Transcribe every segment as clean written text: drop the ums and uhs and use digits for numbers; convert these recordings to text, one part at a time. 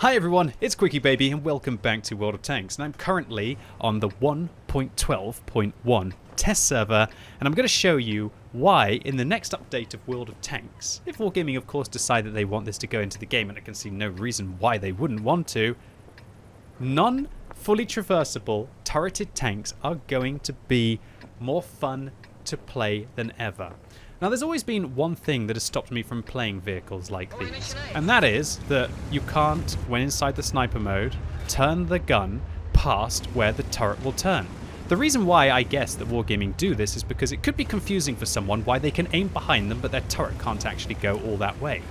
Hi everyone, it's QuickyBaby and welcome back to World of Tanks, and I'm currently on the 1.12.1 test server, and I'm going to show you why in the next update of World of Tanks, if Wargaming of course decide that they want this to go into the game, and I can see no reason why they wouldn't want to, non-fully traversable turreted tanks are going to be more fun to play than ever. Now, there's always been one thing that has stopped me from playing vehicles like these, and that is that you can't, when inside the sniper mode, turn the gun past where the turret will turn. The reason why I guess that Wargaming do this is because it could be confusing for someone why they can aim behind them but their turret can't actually go all that way.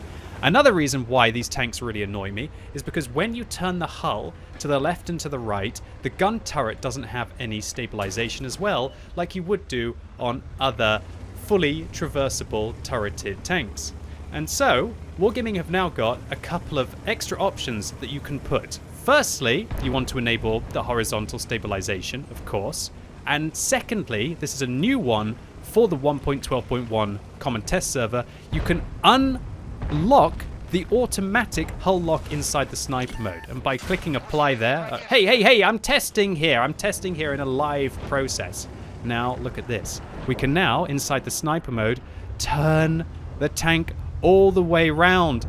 Another reason why these tanks really annoy me is because when you turn the hull to the left and to the right, the gun turret doesn't have any stabilization as well, like you would do on other fully traversable turreted tanks. And so, Wargaming have now got a couple of extra options that you can put. Firstly, you want to enable the horizontal stabilization, of course. And secondly, this is a new one for the 1.12.1 common test server, you can unlock the automatic hull lock inside the sniper mode. And by clicking apply there, hey, I'm testing here in a live process. Now, look at this. We can now, inside the sniper mode, turn the tank all the way round.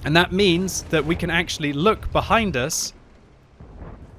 And that means that we can actually look behind us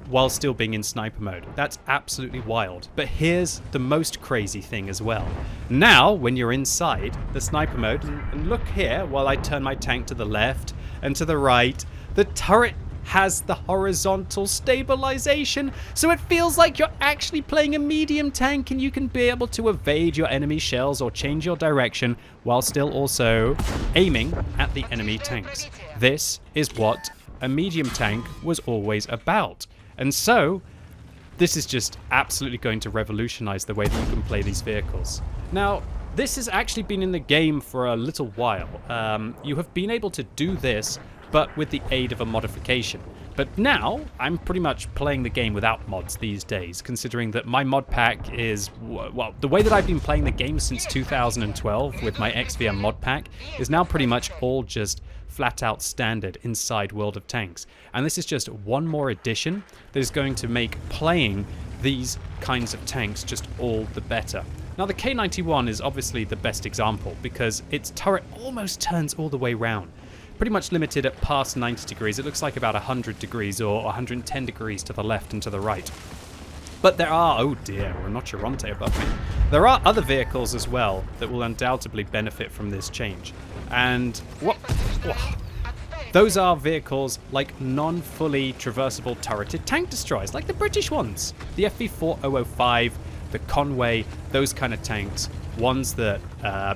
while still being in sniper mode. That's absolutely wild. But here's the most crazy thing as well. Now, when you're inside the sniper mode, and look here, while I turn my tank to the left and to the right, the turret has the horizontal stabilization, so it feels like you're actually playing a medium tank and you can be able to evade your enemy shells or change your direction while still also aiming at the enemy tanks. This is what a medium tank was always about. And so, this is just absolutely going to revolutionize the way that you can play these vehicles. Now, this has actually been in the game for a little while. You have been able to do this but with the aid of a modification. But now, I'm pretty much playing the game without mods these days, considering that my mod pack is, well, the way that I've been playing the game since 2012 with my XVM mod pack is now pretty much all just flat out standard inside World of Tanks. And this is just one more addition that is going to make playing these kinds of tanks just all the better. Now, the K91 is obviously the best example because its turret almost turns all the way round. Pretty much limited at past 90 degrees. It looks like about 100 degrees or 110 degrees to the left and to the right. But there are, oh dear, Renoceronte above me. There are other vehicles as well that will undoubtedly benefit from this change. And what? Those are vehicles like non-fully traversable turreted tank destroyers, like the British ones. The FV4005, the Conway, those kind of tanks, ones that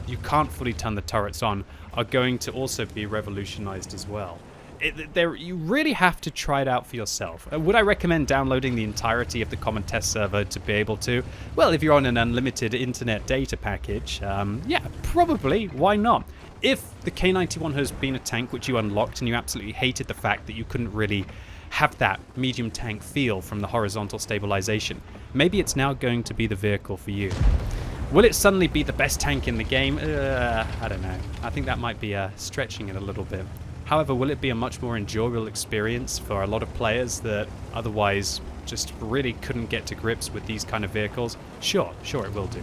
you can't fully turn the turrets on, are going to also be revolutionized as well. You really have to try it out for yourself. Would I recommend downloading the entirety of the common test server to be able to? Well, if you're on an unlimited internet data package, yeah, probably, why not? If the K91 has been a tank which you unlocked and you absolutely hated the fact that you couldn't really have that medium tank feel from the horizontal stabilization, maybe it's now going to be the vehicle for you. Will it suddenly be the best tank in the game? I don't know. I think that might be stretching it a little bit. However, will it be a much more enjoyable experience for a lot of players that otherwise just really couldn't get to grips with these kind of vehicles? Sure it will do.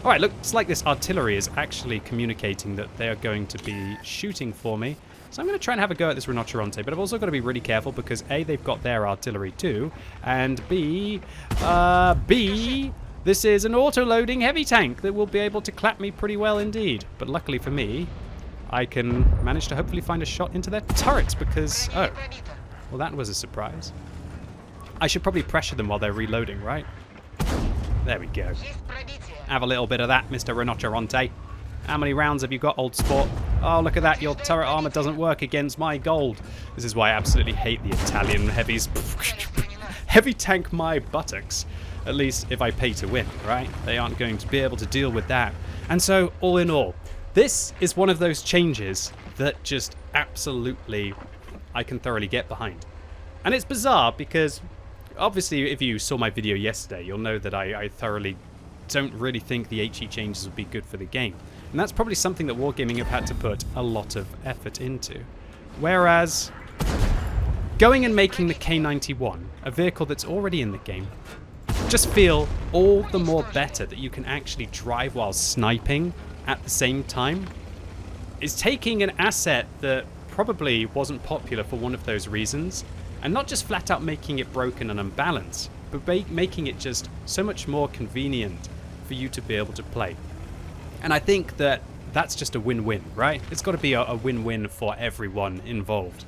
Alright, looks like this artillery is actually communicating that they are going to be shooting for me. So I'm going to try and have a go at this Renoceronte, but I've also got to be really careful because A, they've got their artillery too, and B, this is an auto-loading heavy tank that will be able to clap me pretty well indeed. But luckily for me, I can manage to hopefully find a shot into their turrets because, oh, well, that was a surprise. I should probably pressure them while they're reloading, right? There we go. Have a little bit of that, Mr. Renoceronte. How many rounds have you got, old sport? Oh, look at that. Your turret armor doesn't work against my gold. This is why I absolutely hate the Italian heavies. Heavy tank my buttocks. At least if I pay to win, right? They aren't going to be able to deal with that. And so, all in all, this is one of those changes that just absolutely I can thoroughly get behind. And it's bizarre because, obviously, if you saw my video yesterday, you'll know that I thoroughly don't really think the HE changes would be good for the game. And that's probably something that Wargaming have had to put a lot of effort into. Whereas going and making the K91, a vehicle that's already in the game, just feel all the more better that you can actually drive while sniping at the same time, is taking an asset that probably wasn't popular for one of those reasons, and not just flat out making it broken and unbalanced, but making it just so much more convenient for you to be able to play. And I think that that's just a win-win, right? It's got to be a win-win for everyone involved.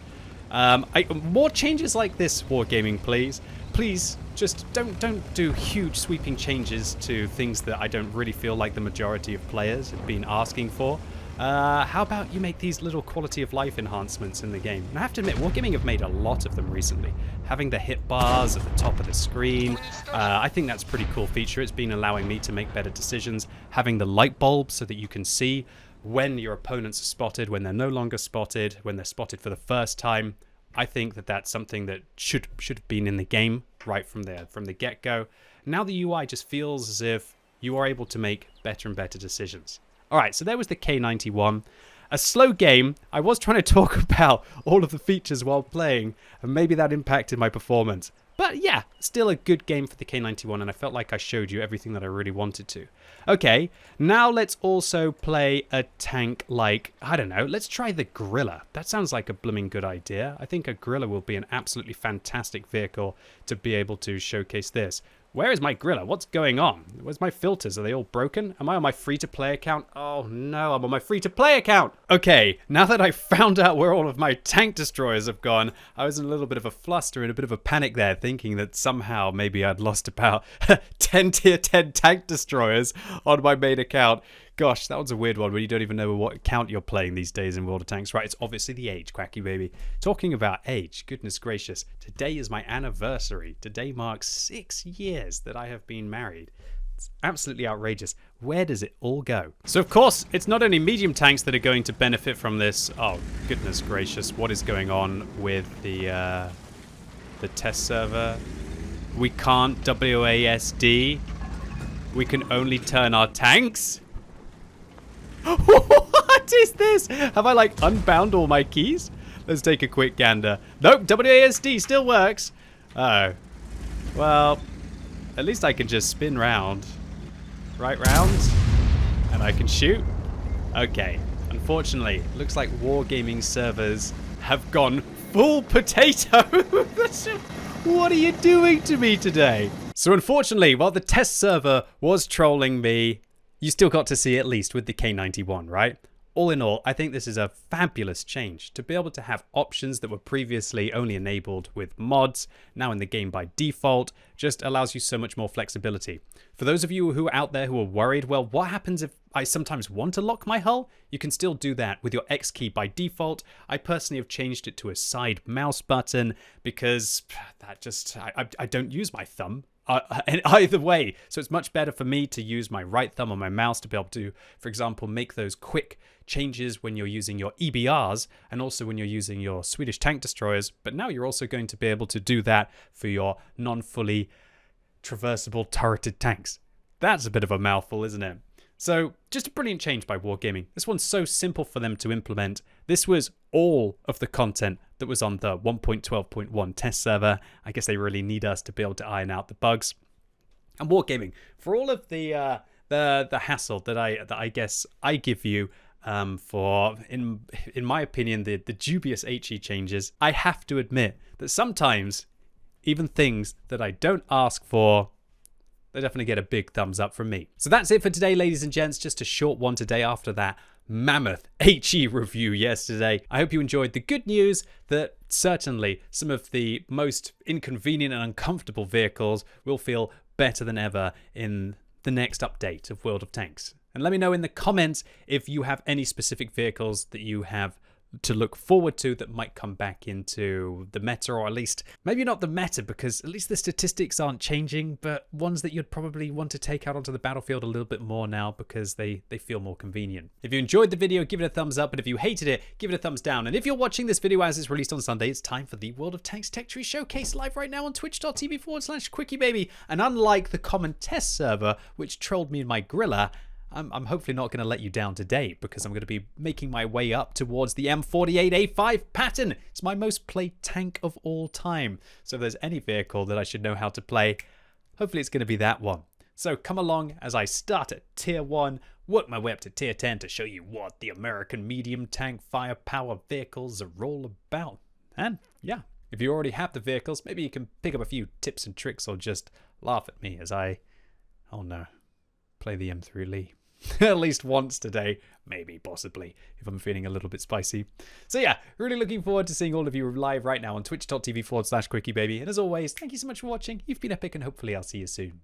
More changes like this, Wargaming, please. Please, just don't do huge sweeping changes to things that I don't really feel like the majority of players have been asking for. How about you make these little quality of life enhancements in the game? And I have to admit, Wargaming have made a lot of them recently. Having the hit bars at the top of the screen, I think that's a pretty cool feature. It's been allowing me to make better decisions. Having the light bulbs so that you can see when your opponents are spotted, when they're no longer spotted, when they're spotted for the first time. I think that that's something that should have been in the game right from the get-go. Now the UI just feels as if you are able to make better and better decisions. Alright, so there was the K91. A slow game. I was trying to talk about all of the features while playing, and maybe that impacted my performance. But yeah, still a good game for the K91, and I felt like I showed you everything that I really wanted to. Okay, now let's also play a tank like, I don't know, let's try the Gorilla. That sounds like a blooming good idea. I think a Gorilla will be an absolutely fantastic vehicle to be able to showcase this. Where is my Gorilla? What's going on? Where's my filters? Are they all broken? Am I on my free-to-play account? Oh no, I'm on my free-to-play account! Okay, now that I found out where all of my tank destroyers have gone, I was in a little bit of a fluster and a bit of a panic there, thinking that somehow maybe I'd lost about 10 tier 10 tank destroyers on my main account. Gosh, that one's a weird one when you don't even know what account you're playing these days in World of Tanks. Right, it's obviously the age, QuickyBaby. Talking about age, goodness gracious, today is my anniversary. Today marks 6 years that I have been married. It's absolutely outrageous. Where does it all go? So of course, it's not only medium tanks that are going to benefit from this. Oh, goodness gracious, what is going on with the test server? We can't WASD. We can only turn our tanks? What is this? Have I like unbound all my keys? Let's take a quick gander. Nope, WASD still works. Oh. Well, at least I can just spin round. Right round. And I can shoot. Okay. Unfortunately, looks like Wargaming servers have gone full potato. What are you doing to me today? So unfortunately, while the test server was trolling me, you still got to see at least with the K91, right? All in all, I think this is a fabulous change to be able to have options that were previously only enabled with mods, now in the game by default, just allows you so much more flexibility. For those of you who are out there who are worried, well, what happens if I sometimes want to lock my hull? You can still do that with your X key by default. I personally have changed it to a side mouse button because that just, I don't use my thumb. Either way, so it's much better for me to use my right thumb on my mouse to be able to, for example, make those quick changes when you're using your EBRs and also when you're using your Swedish tank destroyers. But now you're also going to be able to do that for your non-fully traversable turreted tanks. That's a bit of a mouthful, isn't it? So just a brilliant change by Wargaming. This one's so simple for them to implement. This was all of the content that was on the 1.12.1 test server. I guess they really need us to be able to iron out the bugs. And Wargaming, for all of the hassle that I guess I give you for, in my opinion, the dubious HE changes, I have to admit that sometimes even things that I don't ask for, they definitely get a big thumbs up from me. So that's it for today, ladies and gents. Just a short one today after that mammoth HE review yesterday. I hope you enjoyed the good news that certainly some of the most inconvenient and uncomfortable vehicles will feel better than ever in the next update of World of Tanks. And let me know in the comments if you have any specific vehicles that you have to look forward to that might come back into the meta, or at least maybe not the meta because at least the statistics aren't changing, but ones that you'd probably want to take out onto the battlefield a little bit more now because they feel more convenient. If you enjoyed the video, give it a thumbs up, and if you hated it, give it a thumbs down. And if you're watching this video as it's released on Sunday, it's time for the World of Tanks Tech Tree Showcase live right now on twitch.tv/QuickyBaby. And unlike the common test server, which trolled me in my Gorilla, I'm hopefully not going to let you down today, because I'm going to be making my way up towards the M48a5 Patton. It's my most played tank of all time. So if there's any vehicle that I should know how to play, hopefully it's going to be that one. So come along as I start at tier 1, work my way up to tier 10 to show you what the American medium tank firepower vehicles are all about. And yeah, if you already have the vehicles, maybe you can pick up a few tips and tricks or just laugh at me as I, oh no, play the M3 Lee. At least once today, maybe, possibly, if I'm feeling a little bit spicy. So yeah, really looking forward to seeing all of you live right now on twitch.tv/QuickyBaby. And as always, thank you so much for watching. You've been epic, and hopefully I'll see you soon.